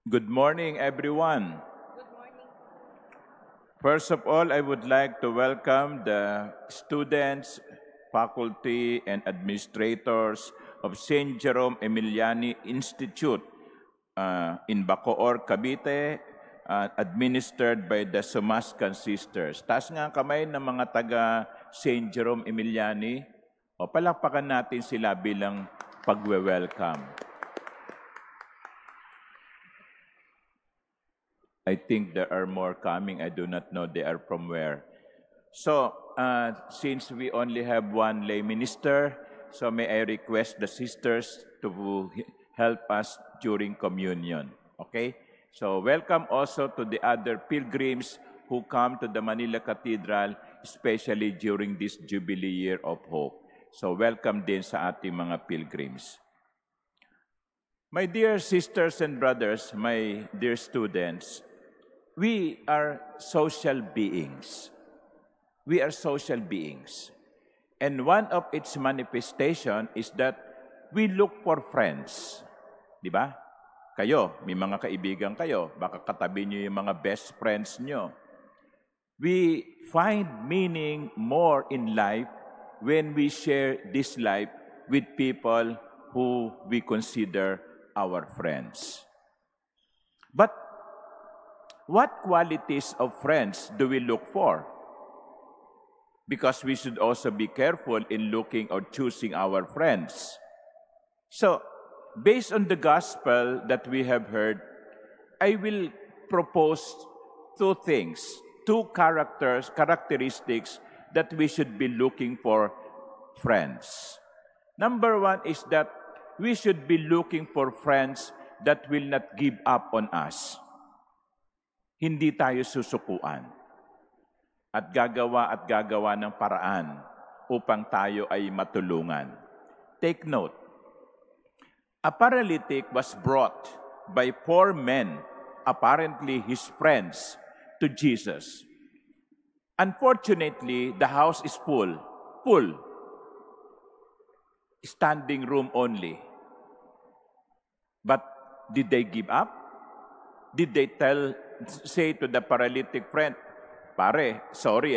Good morning, everyone. First of all, I would like to welcome the students, faculty, and administrators of St. Jerome Emiliani Institute in Bacoor, Cavite, administered by the Sumascan Sisters. Taas nga ang kamay ng mga taga St. Jerome Emiliani. O palakpakan natin sila bilang pagwe-welcome. I think there are more coming. I do not know they are from where. So, since we only have one lay minister, so may I request the sisters to help us during communion. Okay? So, welcome also to the other pilgrims who come to the Manila Cathedral, especially during this Jubilee Year of Hope. So, welcome din sa ating mga pilgrims. My dear sisters and brothers, my dear students, we are social beings. We are social beings. And one of its manifestation is that we look for friends. Di ba? Kayo, may mga kaibigan kayo. Baka katabi nyo yung mga best friends nyo. We find meaning more in life when we share this life with people who we consider our friends. But what qualities of friends do we look for? Because we should also be careful in looking or choosing our friends. So, based on the gospel that we have heard, I will propose two things, two characteristics that we should be looking for friends. Number one is that we should be looking for friends that will not give up on us. Hindi tayo susukuan at gagawa ng paraan upang tayo ay matulungan. Take note, a paralytic was brought by 4 men, apparently his friends, to Jesus. Unfortunately, the house is full. Standing room only. But did they give up? Did they say to the paralytic friend, pare, sorry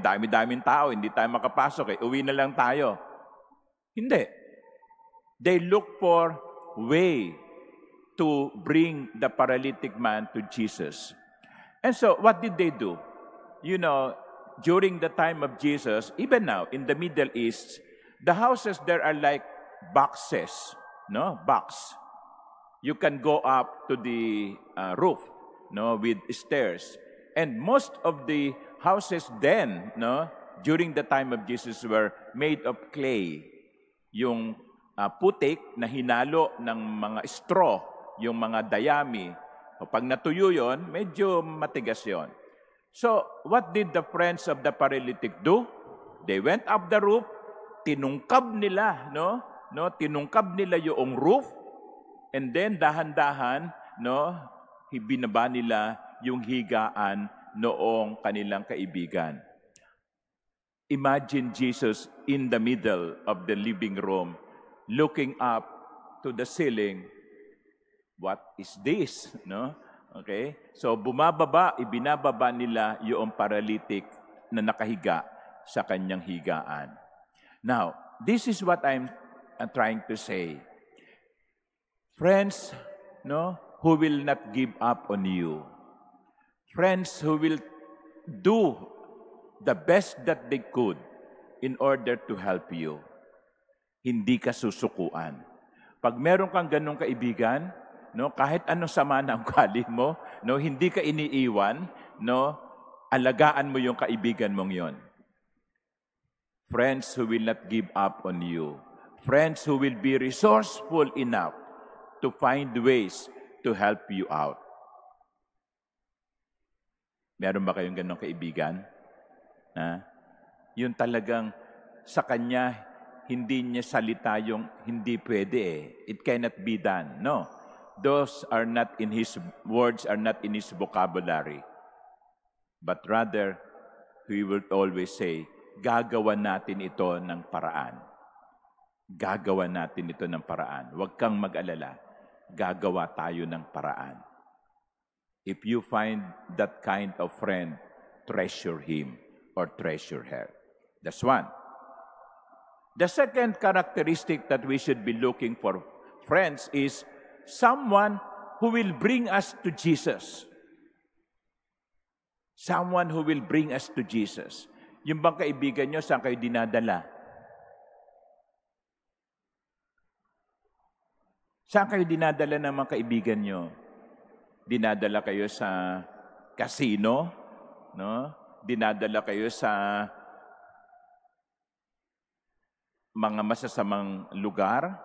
dami-daming tao, hindi tayo makapasok uwi na lang tayo. Hindi. They look for way to bring the paralytic man to Jesus. And so, what did they do? You know, during the time of Jesus, even now, in the Middle East, the houses there are like boxes, box. You can go up to the roof, with stairs. And most of the houses then, during the time of Jesus were made of clay. Yung putik na hinalo ng mga straw, yung mga dayami. Pag natuyo yon, medyo matigas yon. So, what did the friends of the paralytic do? They went up the roof, tinungkab nila, tinungkab nila yung roof, and then dahan-dahan, binaba nila yung higaan noong kanilang kaibigan. Imagine Jesus in the middle of the living room, looking up to the ceiling. What is this? Okay? So ibinababa nila yung paralytic na nakahiga sa kanyang higaan. Now, this is what I'm trying to say. Friends, who will not give up on you. Friends who will do the best that they could in order to help you. Hindi ka susukuan. Pag meron kang ganong kaibigan, kahit anong sama ng ugali mo, hindi ka iniiwan, alagaan mo yung kaibigan mong yon. Friends who will not give up on you. Friends who will be resourceful enough to find ways to help you out. Meron ba kayong ganong kaibigan? Yun talagang sa kanya, hindi niya salita yung hindi pwede It cannot be done. No. Those are not in his words, are not in his vocabulary. But rather, he will always say, gagawa natin ito ng paraan. Gagawa natin ito ng paraan. Huwag kang mag-alala. Gagawa tayo ng paraan. If you find that kind of friend, treasure him or treasure her. That's one. The second characteristic that we should be looking for friends is someone who will bring us to Jesus. Someone who will bring us to Jesus. Yung bang kaibigan nyo, saan kayo dinadala? Saan kayo dinadala ng mga kaibigan nyo? Dinadala kayo sa casino? No? Dinadala kayo sa mga masasamang lugar?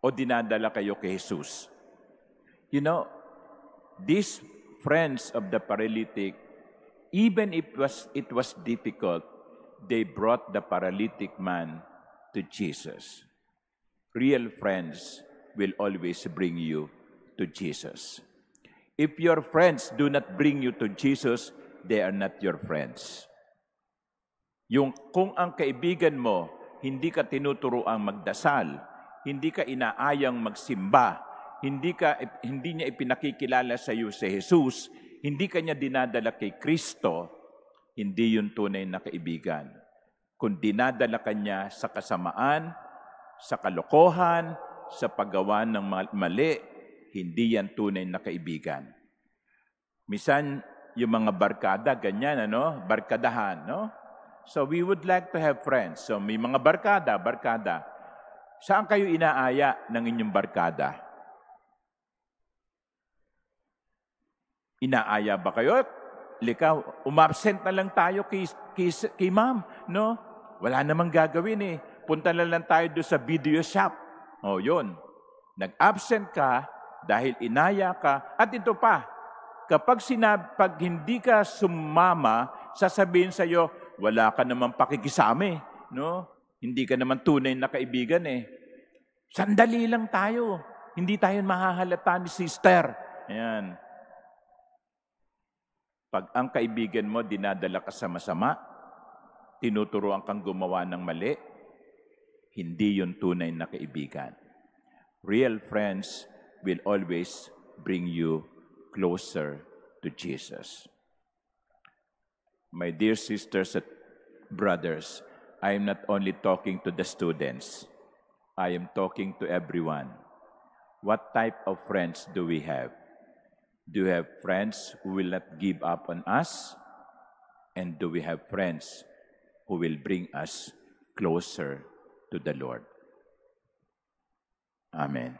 O dinadala kayo kay Jesus? You know, these friends of the paralytic, even if it was difficult, they brought the paralytic man to Jesus. Real friends will always bring you to Jesus. If your friends do not bring you to Jesus, they are not your friends. Kung ang kaibigan mo, hindi ka tinuturoang magdasal, hindi ka inaayang magsimba, hindi niya ipinakikilala sa iyo si Jesus, hindi ka niya dinadala kay Kristo, hindi yun tunay na kaibigan. Kung dinadala ka niya sa kasamaan, sa kalokohan, sa paggawa ng mali, hindi yan tunay na kaibigan. Minsan, yung mga barkada, ganyan, barkadahan, no? So, we would like to have friends. So, may mga barkada. Saan kayo inaaya ng inyong barkada? Inaaya ba kayo? Likaw, umabsent na lang tayo kay ma'am, no? Wala namang gagawin eh. Punta na lang tayo doon sa video shop. O, yun. Nag-absent ka dahil inaya ka. At ito pa, pag hindi ka sumama, sasabihin sa iyo, wala ka namang pakikisame, no? Hindi ka naman tunay na kaibigan eh. Sandali lang tayo. Hindi tayo mahahalata ni sister. Ayan. Pag ang kaibigan mo dinadala ka sa masama, tinuturuan kang gumawa ng mali, hindi yun tunay na kaibigan. Real friends will always bring you closer to Jesus. My dear sisters and brothers, I am not only talking to the students. I am talking to everyone. What type of friends do we have? Do we have friends who will not give up on us? And do we have friends who will bring us closer to the Lord? Amen.